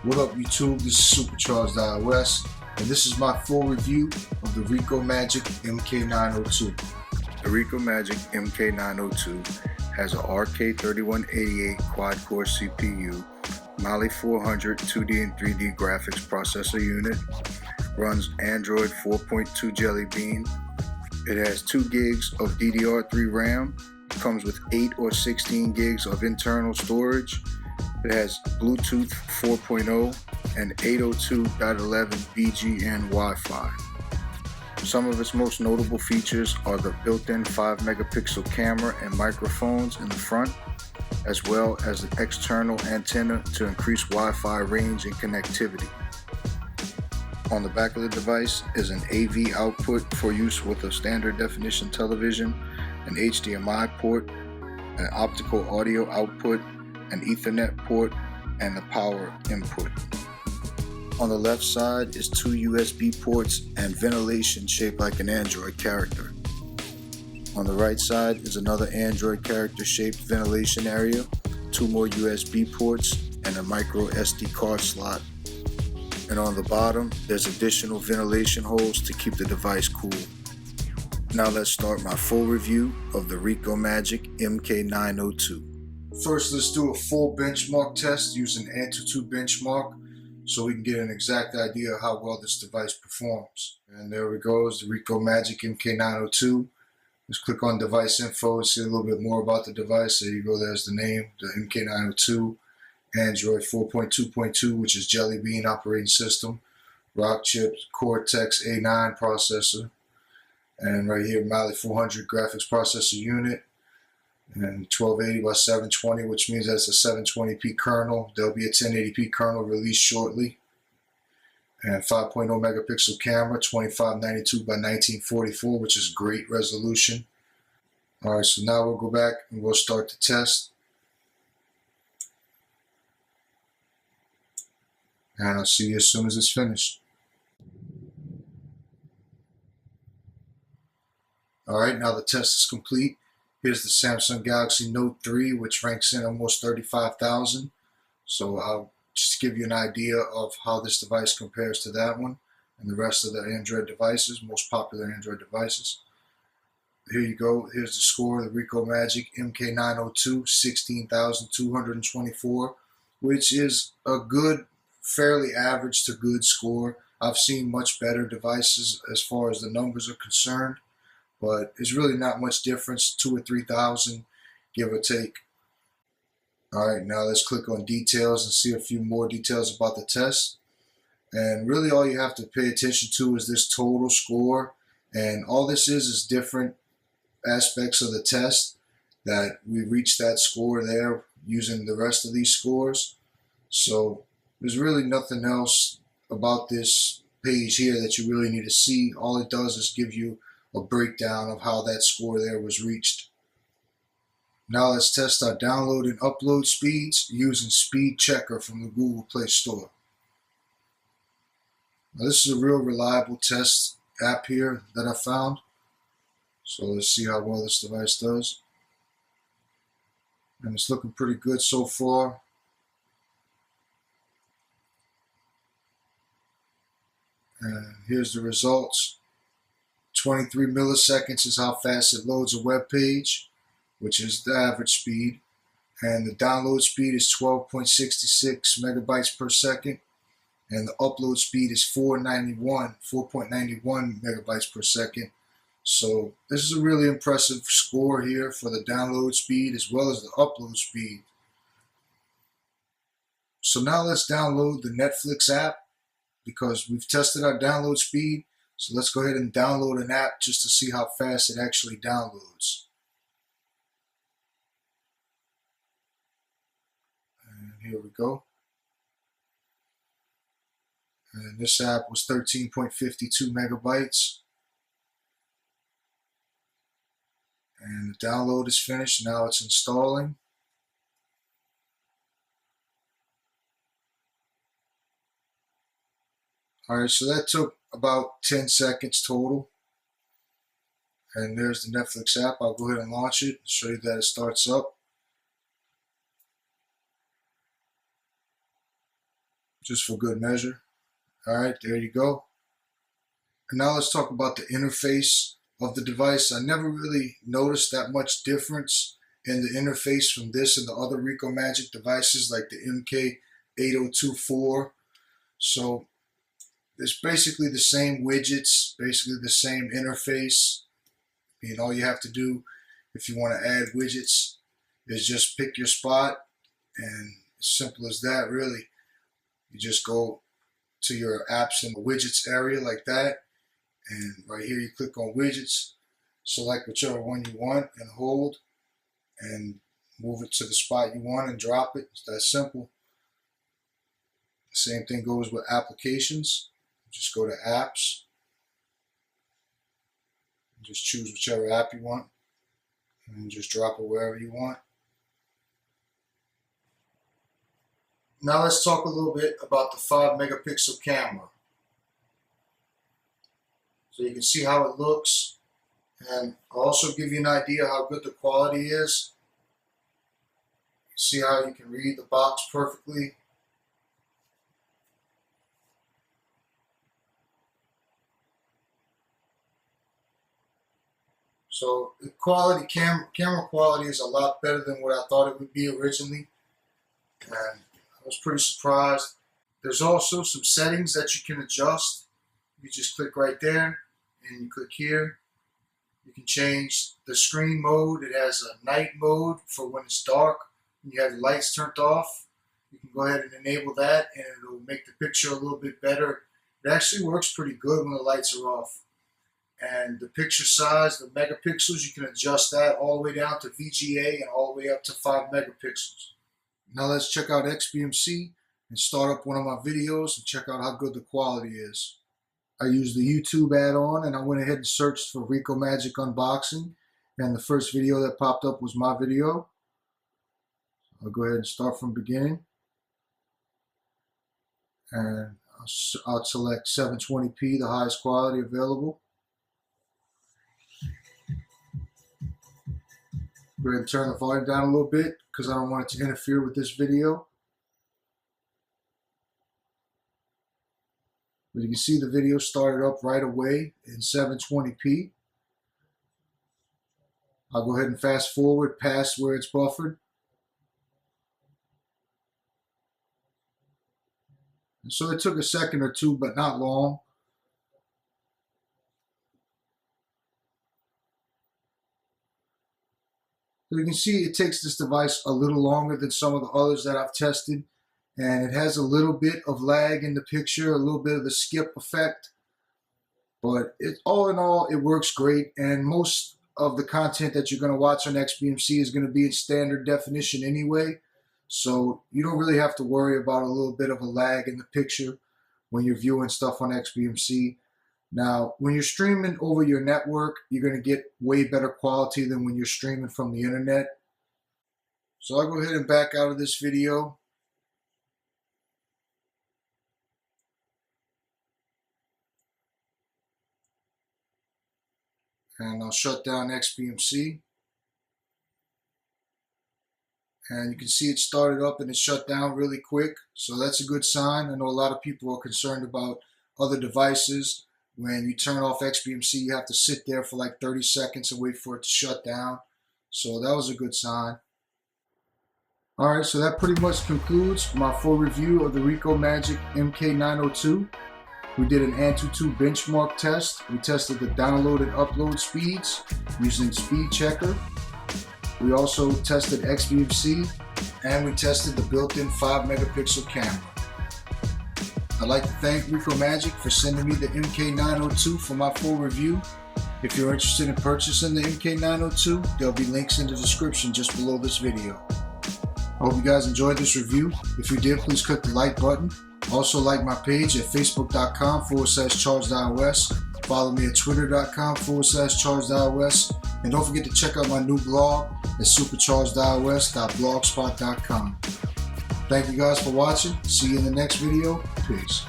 What up YouTube, this is Supercharged iOS, and this is my full review of the Rikomagic MK902. The Rikomagic MK902 has an RK3188 quad-core CPU, Mali 400 2D and 3D graphics processor unit, runs Android 4.2 Jelly Bean. It has 2 gigs of DDR3 RAM, comes with 8 or 16 gigs of internal storage. It has Bluetooth 4.0 and 802.11 BGN Wi-Fi. Some of its most notable features are the built-in 5 megapixel camera and microphones in the front, as well as an external antenna to increase Wi-Fi range and connectivity. On the back of the device is an AV output for use with a standard definition television, an HDMI port, an optical audio output, an Ethernet port, and the power input. On the left side is 2 USB ports and ventilation shaped like an Android character. On the right side is another Android character shaped ventilation area, 2 more USB ports, and a micro SD card slot. And on the bottom, there's additional ventilation holes to keep the device cool. Now let's start my full review of the Rikomagic MK902. First, let's do a full benchmark test using Antutu benchmark so we can get an exact idea of how well this device performs. And there we go, is the Rikomagic MK902. Let's click on device info and see a little bit more about the device. There you go, there's the name, the MK902. Android 4.2.2, which is Jelly Bean operating system. Rock chip, Cortex A9 processor. And right here, Mali 400 graphics processor unit. And 1280 by 720, which means that's a 720p kernel. There'll be a 1080p kernel released shortly. And 5.0 megapixel camera, 2592 by 1944, which is great resolution. Alright, so now we'll go back and we'll start the test. And I'll see you as soon as it's finished. Alright, now the test is complete. Here's the Samsung Galaxy Note 3, which ranks in almost 35,000. So I'll just give you an idea of how this device compares to that one and the rest of the Android devices, most popular Android devices. Here you go. Here's the score of the Rikomagic MK902, 16,224, which is a good, fairly average to good score. I've seen much better devices as far as the numbers are concerned, but it's really not much difference, 2,000 or 3,000, give or take. Alright, now let's click on details and see a few more details about the test. And really all you have to pay attention to is this total score. And all this is different aspects of the test that we reached that score there using the rest of these scores. So there's really nothing else about this page here that you really need to see. All it does is give you a breakdown of how that score there was reached. Now let's test our download and upload speeds using Speed Checker from the Google Play Store. Now this is a real reliable test app here that I found. So let's see how well this device does. And it's looking pretty good so far. And here's the results. 23 milliseconds is how fast it loads a web page, which is the average speed. And the download speed is 12.66 megabytes per second. And the upload speed is 4.91 megabytes per second. So this is a really impressive score here for the download speed as well as the upload speed. So now let's download the Netflix app because we've tested our download speed. So let's go ahead and download an app just to see how fast it actually downloads. And here we go. And this app was 13.52 megabytes. And the download is finished. Now it's installing. Alright, so that took about 10 seconds total. And there's the Netflix app. I'll go ahead and launch it and show you that it starts up. just for good measure. All right, there you go. And now let's talk about the interface of the device. I never really noticed that much difference in the interface from this and the other Rikomagic devices like the MK802 So it's basically the same widgets, basically the same interface. All you have to do if you want to add widgets is just pick your spot, and as simple as that, really. You just go to your apps and the widgets area like that, and right here you click on widgets, select whichever one you want and hold, and move it to the spot you want and drop it. It's that simple. The same thing goes with applications. Just go to apps, just choose whichever app you want, and just drop it wherever you want. Now let's talk a little bit about the 5 megapixel camera. So you can see how it looks, and I'll also give you an idea how good the quality is. See how you can read the box perfectly. So the quality, camera quality is a lot better than what I thought it would be originally, and I was pretty surprised. There's also some settings that you can adjust. You just click right there and you click here. You can change the screen mode. It has a night mode for when it's dark, when you have the lights turned off. You can go ahead and enable that, and it'll make the picture a little bit better. It actually works pretty good when the lights are off. And the picture size, the megapixels, you can adjust that all the way down to VGA and all the way up to 5 megapixels. Now let's check out XBMC and start up one of my videos and check out how good the quality is. I used the YouTube add-on, and I went ahead and searched for Rikomagic unboxing, and the first video that popped up was my video. I'll go ahead and start from beginning, and I'll select 720p, the highest quality available. Go ahead and turn the volume down a little bit because I don't want it to interfere with this video. But you can see the video started up right away in 720p. I'll go ahead and fast forward past where it's buffered. And so it took a second or two, but not long. So you can see it takes this device a little longer than some of the others that I've tested, and it has a little bit of lag in the picture, a little bit of the skip effect, but all in all, it works great, and most of the content that you're going to watch on XBMC is going to be in standard definition anyway, so you don't really have to worry about a little bit of a lag in the picture when you're viewing stuff on XBMC. Now, when you're streaming over your network, you're going to get way better quality than when you're streaming from the internet. So I'll go ahead and back out of this video. And I'll shut down XBMC. And you can see it started up and it shut down really quick. So that's a good sign. I know a lot of people are concerned about other devices. When you turn off XBMC, you have to sit there for like 30 seconds and wait for it to shut down. So that was a good sign. Alright, so that pretty much concludes my full review of the Rikomagic MK902. We did an Antutu benchmark test. We tested the download and upload speeds using Speed Checker. We also tested XBMC, and we tested the built-in 5 megapixel camera. I'd like to thank Rikomagic for sending me the MK902 for my full review. If you're interested in purchasing the MK902, there'll be links in the description just below this video. I hope you guys enjoyed this review. If you did, please click the like button. Also like my page at facebook.com/chargedios. Follow me at twitter.com/chargedios. And don't forget to check out my new blog at superchargedios.blogspot.com. Thank you guys for watching. See you in the next video. Peace.